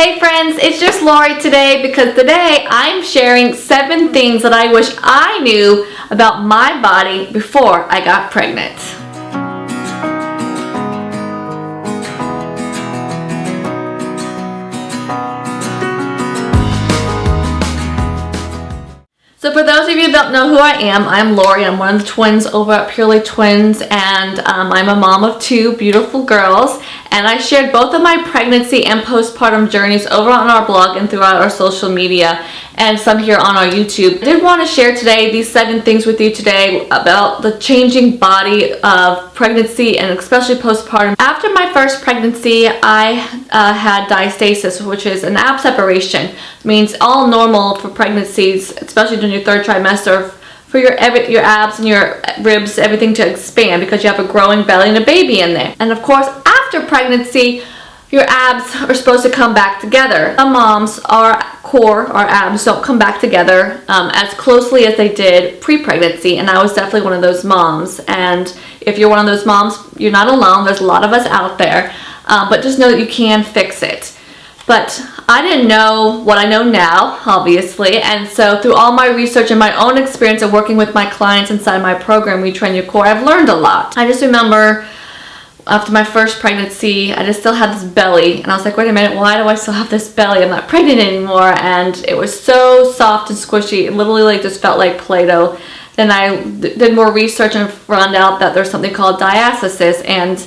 Hey friends, it's just Lori today because today I'm sharing 7 things that I wish I knew about my body before I got pregnant. So for those of you that don't know who I am, I'm Lori. I'm one of the twins over at Purely Twins, and I'm a mom of 2 beautiful girls. And I shared both of my pregnancy and postpartum journeys over on our blog and throughout our social media, and some here on our YouTube. I did want to share today these 7 things with you today about the changing body of pregnancy and especially postpartum. After my first pregnancy, I had diastasis, which is an ab separation. It means all normal for pregnancies, especially during your 3rd trimester, for your abs and your ribs, everything to expand because you have a growing belly and a baby in there. And of course, after pregnancy, your abs are supposed to come back together. Some moms, our abs don't come back together as closely as they did pre-pregnancy, and I was definitely one of those moms. And if you're one of those moms, you're not alone. There's a lot of us out there, but just know that you can fix it. But I didn't know what I know now, obviously, and so through all my research and my own experience of working with my clients inside my program, Retrain Your Core, I've learned a lot. I just remember after my first pregnancy, I just still had this belly, and I was like, wait a minute, why do I still have this belly? I'm not pregnant anymore, and it was so soft and squishy. It literally like just felt like Play-Doh. Then I did more research and found out that there's something called diastasis, and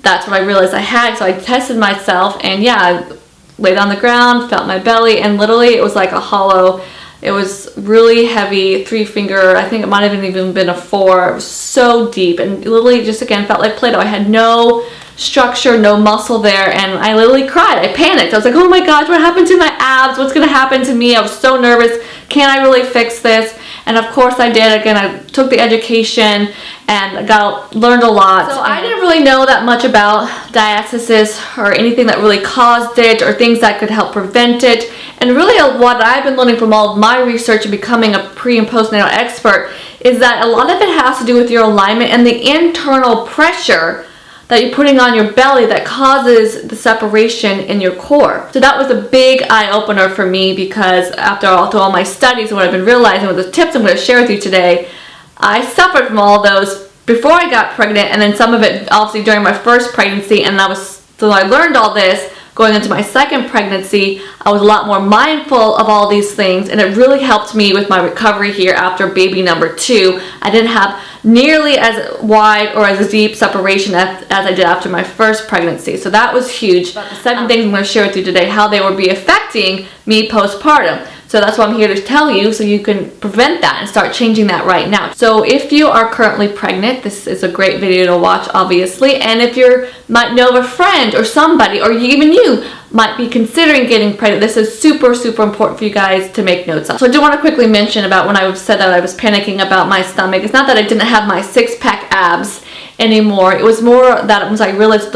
that's what I realized I had. So I tested myself, and yeah, I laid on the ground, felt my belly, and literally it was like a hollow. It was really heavy, 3-finger, I think it might have even been a 4. It was so deep, and literally just again felt like Play-Doh. I had no structure, no muscle there, and I literally cried. I panicked. I was like, oh my gosh, what happened to my abs? What's gonna happen to me? I was so nervous. Can I really fix this? And of course I did. Again, I took the education and learned a lot. So I didn't really know that much about diastasis or anything that really caused it or things that could help prevent it. And really what I've been learning from all of my research and becoming a pre and postnatal expert is that a lot of it has to do with your alignment and the internal pressure that you're putting on your belly that causes the separation in your core. So that was a big eye-opener for me, because through all my studies and what I've been realizing with the tips I'm going to share with you today, I suffered from all those before I got pregnant, and then some of it obviously during my first pregnancy, and so I learned all this going into my second pregnancy. I was a lot more mindful of all these things, and it really helped me with my recovery here after baby number 2. I didn't have nearly as wide or as deep separation as I did after my first pregnancy. So that was huge. But the 7 things I'm going to share with you today, how they will be affecting me postpartum. So that's what I'm here to tell you, so you can prevent that and start changing that right now. So if you are currently pregnant, this is a great video to watch, obviously. And if you might know of a friend or somebody, or even you might be considering getting pregnant, this is super, super important for you guys to make notes of. So I do want to quickly mention about when I said that I was panicking about my stomach. It's not that I didn't have my 6-pack abs anymore. It was more that once I realized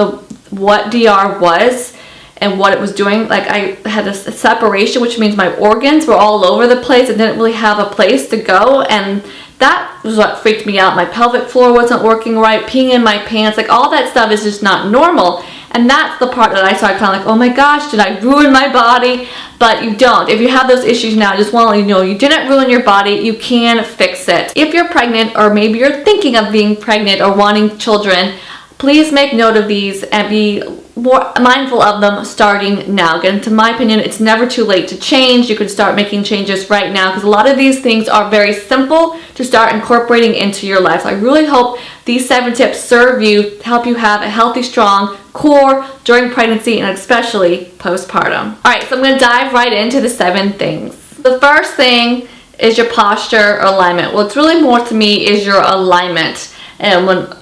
what DR was and what it was doing, like I had a separation, which means my organs were all over the place and didn't really have a place to go, and that was what freaked me out. My pelvic floor wasn't working right, peeing in my pants, like all that stuff is just not normal. And that's the part that I started kind of like, oh my gosh, did I ruin my body? But you don't. If you have those issues now, just want to let you know, you didn't ruin your body. You can fix it. If you're pregnant, or maybe you're thinking of being pregnant or wanting children, please make note of these and be more mindful of them starting now. Again, to my opinion, it's never too late to change. You can start making changes right now, because a lot of these things are very simple to start incorporating into your life. So I really hope these 7 tips serve you, help you have a healthy, strong core during pregnancy and especially postpartum. All right, so I'm going to dive right into the 7 things. The first thing is your posture or alignment. What's really more to me is your alignment. And when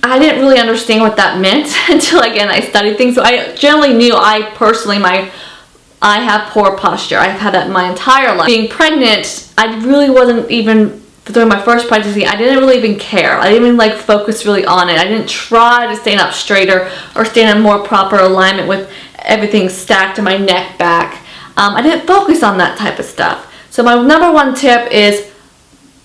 I didn't really understand what that meant until, again, I studied things. So I generally knew I have poor posture. I've had that my entire life. Being pregnant, I really wasn't even, during my first pregnancy, I didn't really even care. I didn't even like focus really on it. I didn't try to stand up straighter or stand in more proper alignment with everything stacked to my neck back. I didn't focus on that type of stuff. So my number 1 tip is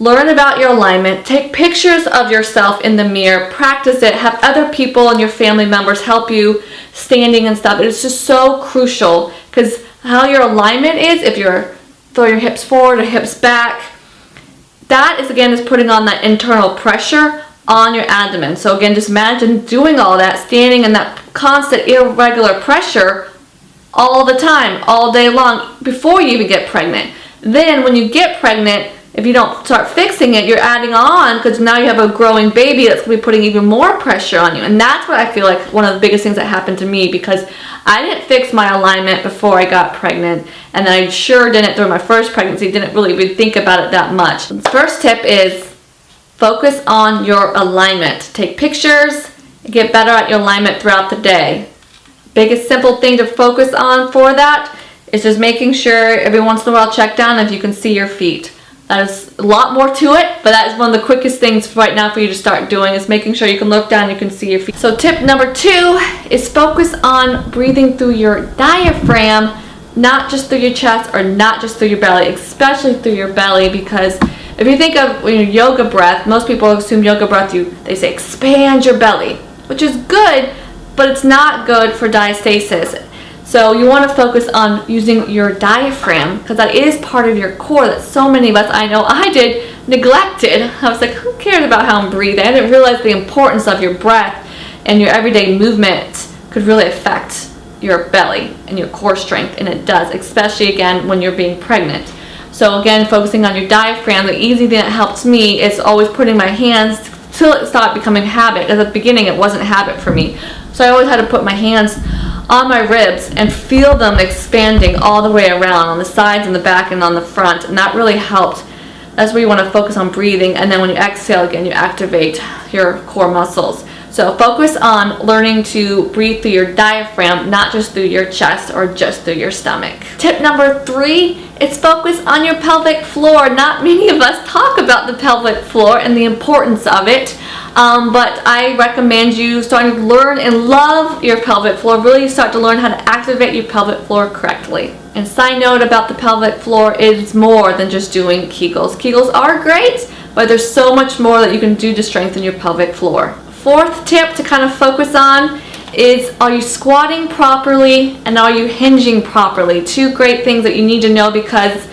Learn about your alignment, take pictures of yourself in the mirror, practice it, have other people and your family members help you standing and stuff. It's just so crucial because how your alignment is, if you're throw your hips forward or hips back, that is again is putting on that internal pressure on your abdomen. So again, just imagine doing all that, standing in that constant irregular pressure all the time, all day long, before you even get pregnant. Then when you get pregnant, if you don't start fixing it, you're adding on because now you have a growing baby that's going to be putting even more pressure on you. And that's what I feel like one of the biggest things that happened to me, because I didn't fix my alignment before I got pregnant, and then I sure didn't during my first pregnancy, didn't really even think about it that much. The first tip is focus on your alignment. Take pictures, get better at your alignment throughout the day. Biggest simple thing to focus on for that is just making sure every once in a while check down if you can see your feet. That is a lot more to it, but that is one of the quickest things right now for you to start doing, is making sure you can look down and you can see your feet. So tip number 2 is focus on breathing through your diaphragm, not just through your chest or not just through your belly, especially through your belly, because if you think of yoga breath, most people assume yoga breath, they say expand your belly, which is good, but it's not good for diastasis. So you want to focus on using your diaphragm, because that is part of your core that so many of us, I know I did, neglected. I was like, who cares about how I'm breathing? I didn't realize the importance of your breath and your everyday movement could really affect your belly and your core strength, and it does, especially again when you're being pregnant. So again, focusing on your diaphragm, the easy thing that helps me is always putting my hands till it stopped becoming habit. At the beginning it wasn't habit for me, so I always had to put my hands on my ribs and feel them expanding all the way around on the sides and the back and on the front, and that really helped. That's where you want to focus on breathing, and then when you exhale again, you activate your core muscles. So focus on learning to breathe through your diaphragm, not just through your chest or just through your stomach. Tip number 3 is focus on your pelvic floor. Not many of us talk about the pelvic floor and the importance of it, but I recommend you starting to learn and love your pelvic floor. Really start to learn how to activate your pelvic floor correctly. And side note about the pelvic floor, is more than just doing Kegels. Kegels are great, but there's so much more that you can do to strengthen your pelvic floor. 4th tip to kind of focus on is, are you squatting properly and are you hinging properly? 2 great things that you need to know, because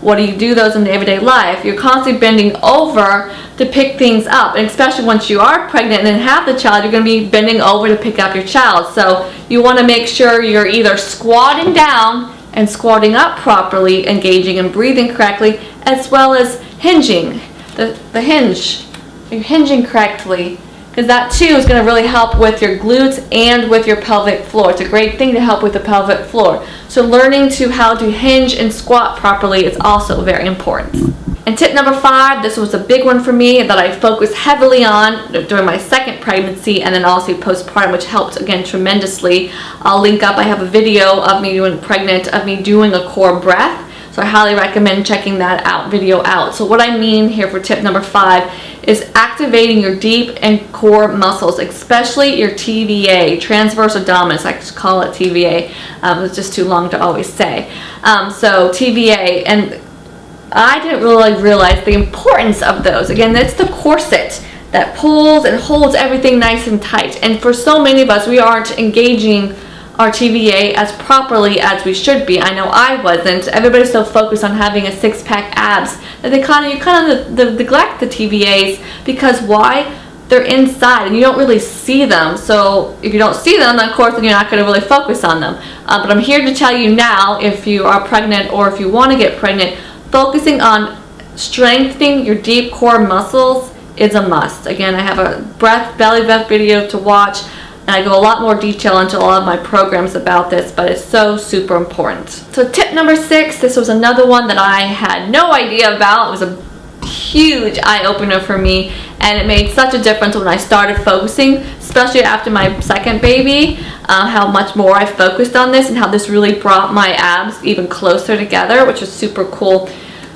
what do you do those in the everyday life? You're constantly bending over to pick things up, and especially once you are pregnant and then have the child, you're going to be bending over to pick up your child. So you want to make sure you're either squatting down and squatting up properly, engaging and breathing correctly, as well as hinging. The hinge, you're hinging correctly, because that too is going to really help with your glutes and with your pelvic floor. It's a great thing to help with the pelvic floor. So learning to how to hinge and squat properly is also very important. And tip number 5, this was a big one for me that I focused heavily on during my 2nd pregnancy and then also postpartum, which helped again tremendously. I'll link up, I have a video of me doing pregnant, of me doing a core breath. So I highly recommend checking that video out. So what I mean here for tip number 5 is activating your deep and core muscles, especially your TVA, transverse abdominis. I just call it TVA. It's just too long to always say. So TVA, and I didn't really realize the importance of those. Again, that's the corset that pulls and holds everything nice and tight. And for so many of us, we aren't engaging our TVA as properly as we should be. I know I wasn't. Everybody's so focused on having a 6-pack abs that you kind of neglect the TVAs, because why? They're inside and you don't really see them. So if you don't see them, then of course then you're not going to really focus on them. But I'm here to tell you now, if you are pregnant or if you want to get pregnant, focusing on strengthening your deep core muscles is a must. Again, I have a belly breath video to watch, and I go a lot more detail into a lot of my programs about this, but it's so super important. So tip number 6, this was another one that I had no idea about. It was a huge eye-opener for me, and it made such a difference when I started focusing, especially after my 2nd baby, how much more I focused on this and how this really brought my abs even closer together, which is super cool.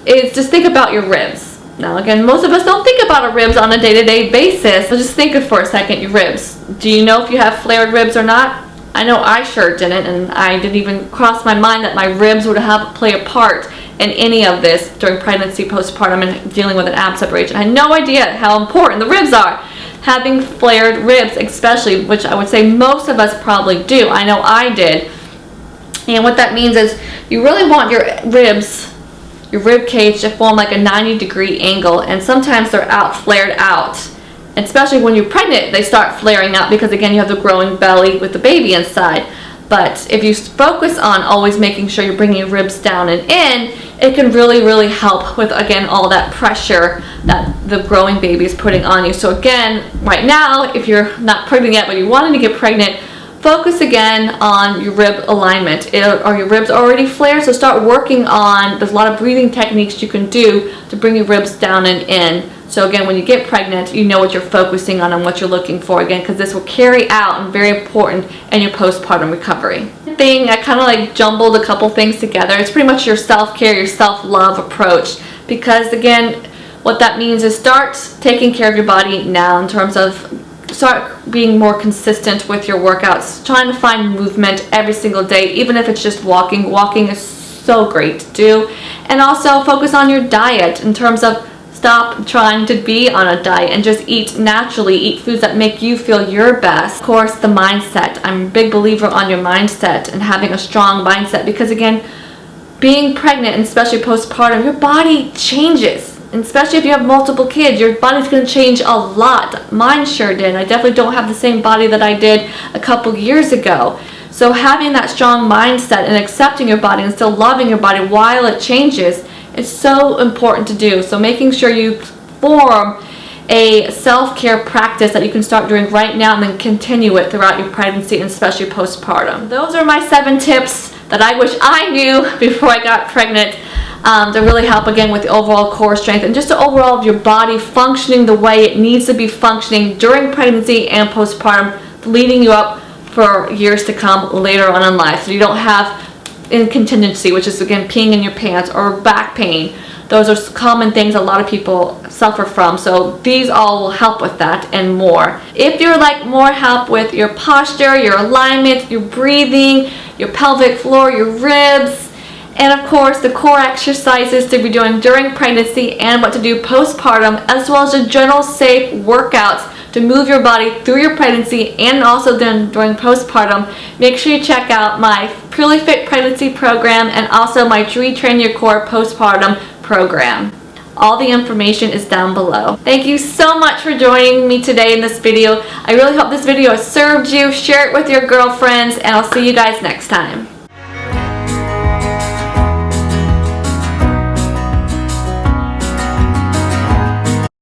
Is just think about your ribs. Now again, most of us don't think about our ribs on a day-to-day basis, so just think for a second, your ribs. Do you know if you have flared ribs or not? I know I sure didn't, and I didn't even cross my mind that my ribs would play a part in any of this during pregnancy, postpartum, and dealing with an ab separation. I had no idea how important the ribs are. Having flared ribs especially, which I would say most of us probably do. I know I did. And what that means is you really want your ribs, your rib cage, to form like a 90-degree angle, and sometimes they're flared out. Especially when you're pregnant, they start flaring out because, again, you have the growing belly with the baby inside. But if you focus on always making sure you're bringing your ribs down and in, it can really, really help with, again, all that pressure that the growing baby is putting on you. So again, right now, if you're not pregnant yet but you're wanting to get pregnant, focus again on your rib alignment. Are your ribs already flared? So start working on, there's a lot of breathing techniques you can do to bring your ribs down and in. So again, when you get pregnant, you know what you're focusing on and what you're looking for, again, because this will carry out and very important in your postpartum recovery. I kind of like jumbled a couple things together. It's pretty much your self-care, your self-love approach, because again, what that means is start taking care of your body now in terms of start being more consistent with your workouts, trying to find movement every single day, even if it's just walking. Walking is so great to do. And also focus on your diet in terms of stop trying to be on a diet and just eat naturally, eat foods that make you feel your best. Of course, the mindset. I'm a big believer on your mindset and having a strong mindset, because again, being pregnant and especially postpartum, your body changes. And especially if you have multiple kids, your body's going to change a lot. Mine sure did. I definitely don't have the same body that I did a couple years ago. So having that strong mindset and accepting your body and still loving your body while it changes is so important to do. So making sure you form a self-care practice that you can start doing right now and then continue it throughout your pregnancy and especially postpartum. Those are my 7 tips that I wish I knew before I got pregnant. To really help again with the overall core strength and just the overall of your body functioning the way it needs to be functioning during pregnancy and postpartum, leading you up for years to come later on in life. So you don't have incontinency, which is again peeing in your pants, or back pain. Those are common things a lot of people suffer from. So these all will help with that and more. If you'd like more help with your posture, your alignment, your breathing, your pelvic floor, your ribs, and of course the core exercises to be doing during pregnancy and what to do postpartum, as well as the general safe workouts to move your body through your pregnancy and also then during postpartum, make sure you check out my Purely Fit Pregnancy program and also my Retrain Your Core Postpartum program. All the information is down below. Thank you so much for joining me today in this video. I really hope this video has served you. Share it with your girlfriends, and I'll see you guys next time.